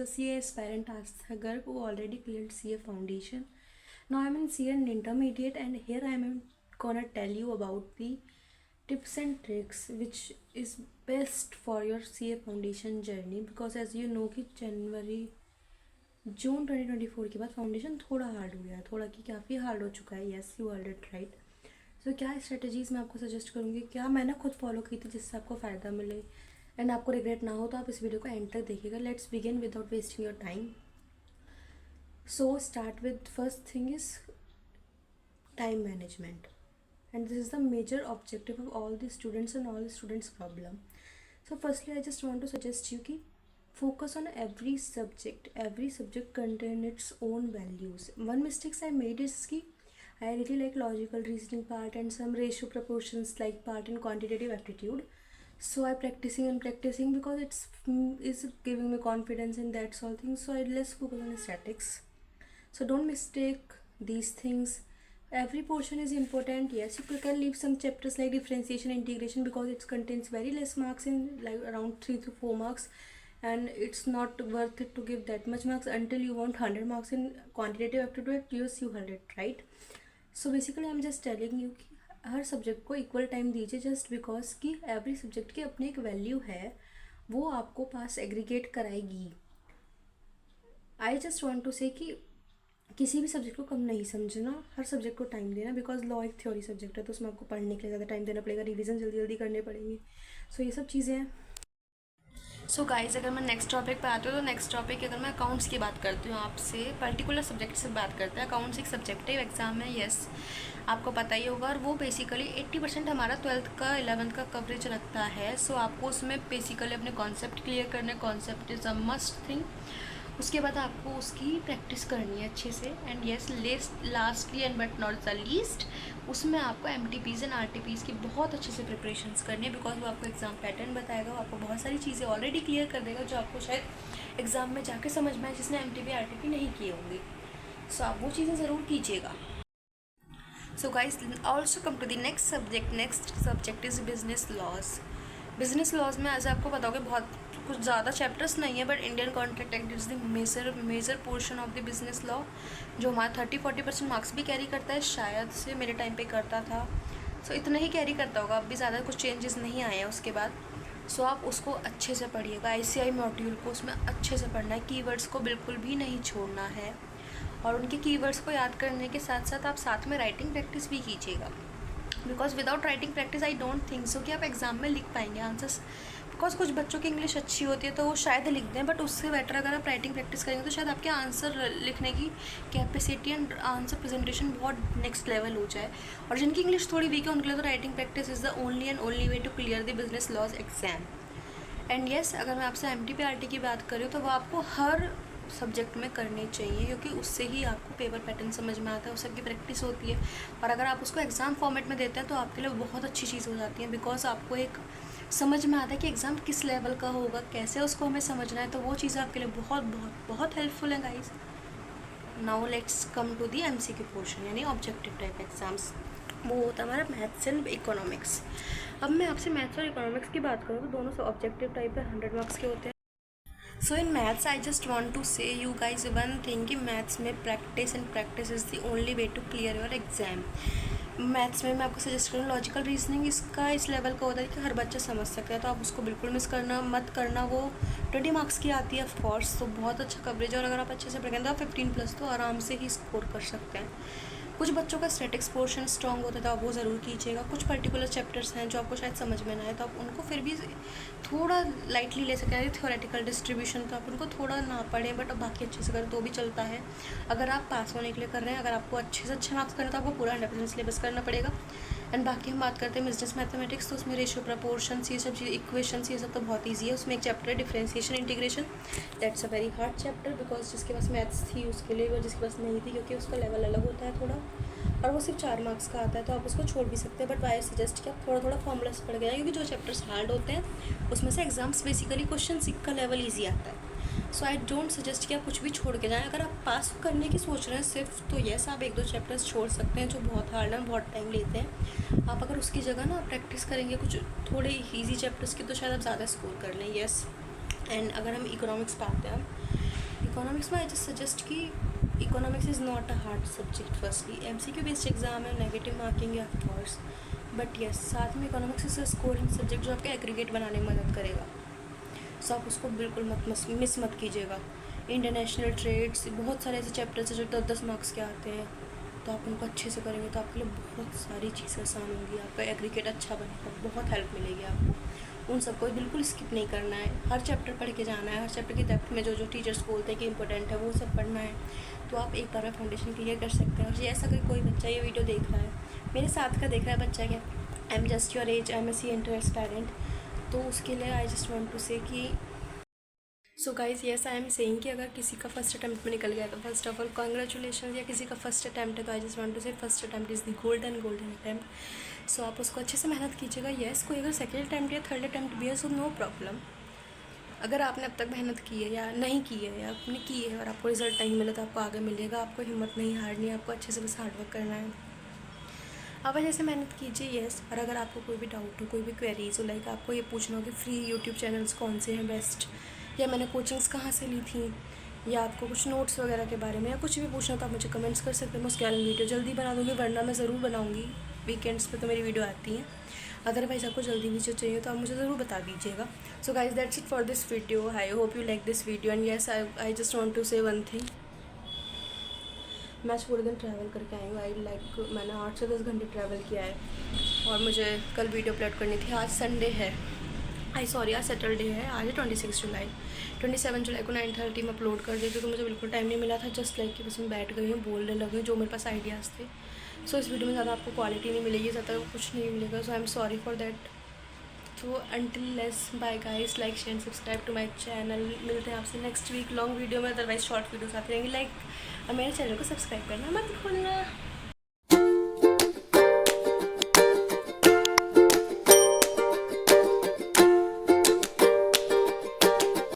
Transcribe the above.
a CA aspirant Astha Garg who already cleared CA foundation. Now I'm in CA and intermediate, and here I'm gonna tell you about the tips and tricks which is best for your CA foundation journey, because as you know कि जून 2024 के बाद foundation थोड़ा hard हो गया है, थोड़ा कि काफ़ी हार्ड हो चुका है. Yes, you heard it right. So क्या स्ट्रेटजीज़ मैं आपको सजेस्ट करूँगी, क्या मैंने खुद फॉलो की थी जिससे आपको फ़ायदा मिले एंड आपको रिग्रेट ना हो, तो आप इस वीडियो को एंड तक देखिएगा. Let's begin without wasting your time. So start with first thing is time management, and this is the major objective of all the students and all the students problem. So firstly I just want to suggest you ki focus on every subject contain its own values. One mistakes I made is ki I really like logical reasoning part and some ratio proportions like part in quantitative aptitude, so I practicing because it's is giving me confidence in that all things. So I less focus on statics, so don't mistake these things. Every portion is important. Yes, you can leave some chapters like differentiation, integration, because it contains very less marks, in like around 3 to 4 marks, and it's not worth it to give that much marks until you want 100 marks in quantitative aptitude. Yes, you heard it right. So basically I'm just telling you कि हर subject को equal time दीजिए, just because कि every subject की अपनी एक value है, वो आपको पास एग्रीगेट कराएगी. आई जस्ट वॉन्ट टू से कि किसी भी सब्जेक्ट को कम नहीं समझना, हर सब्जेक्ट को टाइम देना, बिकॉज लॉ एक थ्योरी सब्जेक्ट है, तो उसमें आपको पढ़ने के लिए ज़्यादा टाइम देना पड़ेगा, रिवीजन जल्दी जल्दी करने पड़ेंगे. सो ये सब चीज़ें हैं. सो गाइज, अगर मैं नेक्स्ट टॉपिक पे आती हूँ, तो नेक्स्ट टॉपिक अगर मैं अकाउंट्स की बात करती हूँ आपसे, पर्टिकुलर सब्जेक्ट से बात करते हैं. अकाउंट्स एक सब्जेक्टिव एग्जाम है, येस आपको पता ही होगा, और वो बेसिकली 80% हमारा 12th का 11th का कवरेज रखता है. सो आपको उसमें बेसिकली अपने कॉन्सेप्ट क्लियर करने, concept is a must thing. उसके बाद आपको उसकी प्रैक्टिस करनी है अच्छे से. And yes, lastly and but not the least, उसमें आपको MTPs एंड RTPs की बहुत अच्छे से प्रिपरेशंस करनी है, बिकॉज वो आपको एग्जाम पैटर्न बताएगा, वो आपको बहुत सारी चीज़ें ऑलरेडी क्लियर कर देगा जो आपको शायद एग्ज़ाम में जाके समझ में आए, जिसने MTP RTP नहीं किए होंगे. सो आप वो चीज़ें ज़रूर कीजिएगा. So guys, also come to the next subject is business laws. Business laws में ऐसे आपको पता होगा बहुत कुछ ज़्यादा चैप्टर्स नहीं है, but Indian contract act is the major portion of the business law, जो हमारा 30-40% मार्क्स भी कैरी करता है, शायद से मेरे टाइम पे करता था. सो इतना ही कैरी करता होगा, अब भी ज़्यादा कुछ चेंजेस नहीं आए हैं उसके बाद. सो आप उसको अच्छे से पढ़िएगा, ICI मॉड्यूल को उसमें अच्छे से पढ़ना है, कीवर्ड्स को बिल्कुल भी नहीं छोड़ना है, और उनके कीवर्ड्स को याद करने के साथ साथ आप साथ में राइटिंग प्रैक्टिस भी कीजिएगा, because without writing practice I don't think so कि आप एग्ज़ाम में लिख पाएंगे आंसर्स. बिकॉज कुछ बच्चों की इंग्लिश अच्छी होती है तो वो शायद लिख दें, बट उससे बेटर अगर आप राइटिंग प्रैक्टिस करेंगे तो शायद आपके आंसर लिखने की कैपेसिटी एंड आंसर प्रेजेंटेशन बहुत नेक्स्ट लेवल हो जाए. और जिनकी इंग्लिश थोड़ी वीक है उनके लिए तो writing practice is the only and only way to clear the business laws exam. And yes, अगर मैं आपसे MTP RT की बात करूँ तो वो आपको हर सब्जेक्ट में करनी चाहिए, क्योंकि उससे ही आपको पेपर पैटर्न समझ में आता है, उस सबकी प्रैक्टिस होती है. और अगर आप उसको एग्ज़ाम फॉर्मेट में देते हैं तो आपके लिए बहुत अच्छी चीज़ हो जाती है, बिकॉज आपको एक समझ में आता है कि एग्ज़ाम किस लेवल का होगा, कैसे उसको हमें समझना है, तो वो चीज़ आपके लिए बहुत बहुत बहुत हेल्पफुल है guys. Now let's come to the MCQ portion, यानी ऑब्जेक्टिव टाइप एग्जाम्स. वो होता है हमारा मैथ्स एंड इकोनॉमिक्स. अब मैं आपसे मैथ्स और इकोनॉमिक्स की बात करूँ तो दोनों से ऑब्जेक्टिव टाइप है, 100 मार्क्स के होते हैं. So in maths I just want to say you guys one thing कि मैथ्स में practice is the only way to clear your exam. Maths में मैं आपको सजेस्ट करूँ लॉजिकल रीजनिंग, इसका इस लेवल का होता है कि हर बच्चा समझ सकता है, तो आप उसको बिल्कुल मिस करना मत करना. वो 20 मार्क्स की आती है ऑफकोर्स, तो बहुत अच्छा कवरेज, और अगर आप अच्छे से पढ़ेंगे तो आप 15+ तो आराम से ही स्कोर कर सकते हैं. कुछ बच्चों का स्टैटिक्स पोर्शन स्ट्रॉन्ग होता है तो आप वो ज़रूर कीजिएगा. कुछ पर्टिकुलर चैप्टर्स हैं जो आपको शायद समझ में ना आए, तो आप उनको फिर भी थोड़ा लाइटली ले सकते हैं. थ्योरेटिकल डिस्ट्रीब्यूशन तो आप उनको थोड़ा ना पढ़ें, बट बाकी अच्छे से करें तो भी चलता है. अगर आप पास होने के लिए कर रहे हैं, अगर आपको अच्छे से अच्छे मार्क्स करना है तो आपको पूरा 100% सिलेबस करना पड़ेगा. एंड बाकी हम बात करते हैं बिजनेस मैथमेटिक्स, तो उसमें रेशियो प्रपोर्शंस, ये सब चीज़, इक्वेशंस, ये सब तो बहुत ईजी है. उसमें एक चैप्टर है differentiation integration, that's a very hard chapter, because जिसके पास मैथ्स थी उसके लिए, और जिसके पास नहीं थी, क्योंकि उसका लेवल अलग होता है थोड़ा, और वो सिर्फ 4 मार्क्स का आता है, तो आप उसको छोड़ भी सकते हैं. बट आई सजेस्ट कि आप थोड़ा थोड़ा फॉर्मूलास पढ़ गया, क्योंकि जो चैप्टर्स हार्ड होते हैं उसमें से एग्जाम्स बेसिकली क्वेश्चन का लेवल ईजी आता है. सो आई डोंट सजेस्ट कि आप कुछ भी छोड़ के जाएँ. अगर आप पास करने की सोच रहे हैं सिर्फ, तो येस आप 1-2 चैप्टर्स छोड़ सकते हैं जो बहुत हार्ड हैं, बहुत टाइम लेते हैं. आप अगर उसकी जगह ना प्रैक्टिस करेंगे कुछ थोड़े ईजी चैप्टर्स की, तो शायद आप ज़्यादा स्कोर कर लें. येस. एंड अगर हम इकोनॉमिक्स पे आते हैं, इकोनॉमिक्स में आई जस्ट सजेस्ट कि economics is not a hard subject. Firstly MCQ based exam है, नेगेटिव मार्किंग है ऑफ कोर्स, बट यस साथ में इकोनॉमिक्स इज स्कोरिंग सब्जेक्ट जो आपके एग्रीगेट बनाने में मदद करेगा। सो आप उसको बिल्कुल मिस मत कीजिएगा। इंटरनेशनल ट्रेड्स, बहुत सारे ऐसे चैप्टर्स हैं जो 10 मार्क्स के आते हैं, तो आप उनको अच्छे से करेंगे तो आपके लिए बहुत सारी चीज़ें आसान होंगी, आपका एग्रीगेट अच्छा बनेगा, बहुत हेल्प मिलेगी आपको। उन सबको बिल्कुल स्किप नहीं करना है, हर चैप्टर पढ़ के जाना है, हर चैप्टर की डेप्थ में जो जो टीचर्स बोलते हैं कि इंपॉर्टेंट है वो सब पढ़ना है, तो आप एक बार में फाउंडेशन क्लियर कर सकते हैं। और जैसा अगर कोई बच्चा ये वीडियो देख रहा है, मेरे साथ का देख रहा है बच्चा, क्या I am just your age, MSc inter aspirant, तो उसके लिए आई जस्ट वांट टू से कि so guys yes I am saying कि अगर किसी का फर्स्ट अटैम्प्ट में निकल गया तो फर्स्ट ऑफ ऑल कॉन्ग्रेचुलेशन, या किसी का फर्स्ट अटैम्प्ट है तो I just want to say first attempt is the golden attempt. So आप उसको अच्छे से मेहनत कीजिएगा। येस कोई अगर सेकेंड अटैम्प्ट या थर्ड अटैम्प्ट भी है सो नो प्रॉब्लम। अगर आपने अब तक मेहनत की है या नहीं की है, या आपने की है और आपको रिजल्ट नहीं मिला तो आपको आगे मिलेगा। आपको हिम्मत नहीं हारनी है, आपको अच्छे से बस हार्डवर्क करना है। आप जैसे मेहनत कीजिए। येस और अगर आपको कोई भी डाउट हो, कोई भी क्वेरीज हो, लाइक आपको ये पूछना हो कि फ्री यूट्यूब चैनल्स कौन से हैं बेस्ट, या मैंने कोचिंग्स कहाँ से ली थी, या आपको कुछ नोट्स वगैरह के बारे में या कुछ भी पूछना तो आप मुझे कमेंट्स कर सकते हैं। मैं उसके बारे में वीडियो जल्दी बना दूँगी, वरना मैं ज़रूर बनाऊँगी। वीकेंड्स पे तो मेरी वीडियो आती है, अदरवाइज़ आपको जल्दी वीडियो चाहिए तो आप मुझे ज़रूर बता दीजिएगा। So guys that's it for this video. I hope you like this video and yes I just want to say one thing. मैं आज पूरे दिन ट्रैवल करके आई हूँ। मैंने 8 से 10 घंटे ट्रैवल किया है और मुझे कल वीडियो अपलोड करनी थी। आज संडे है, आज सैटरडे है, आज है 26 जुलाई। 27 जुलाई को 9:30 में अपलोड कर देती तो मुझे बिल्कुल टाइम नहीं मिला था। जस्ट लाइक कि बस मैं बैठ गई हूँ, बोलने लगी हूँ जो मेरे पास आइडियाज़ थे। सो इस वीडियो में ज़्यादा आपको क्वालिटी नहीं मिलेगी, ज़्यादा कुछ नहीं मिलेगा। So I am sorry for that. तो अंटिल लेस bye guys, like share and subscribe to my channel. मिलते हैं आपसे नेक्स्ट वीक लॉन्ग वीडियो में, अदरवाइज शॉर्ट वीडियोस आती रहेंगी। लाइक मेरे चैनल को सब्सक्राइब करना मत भूलना।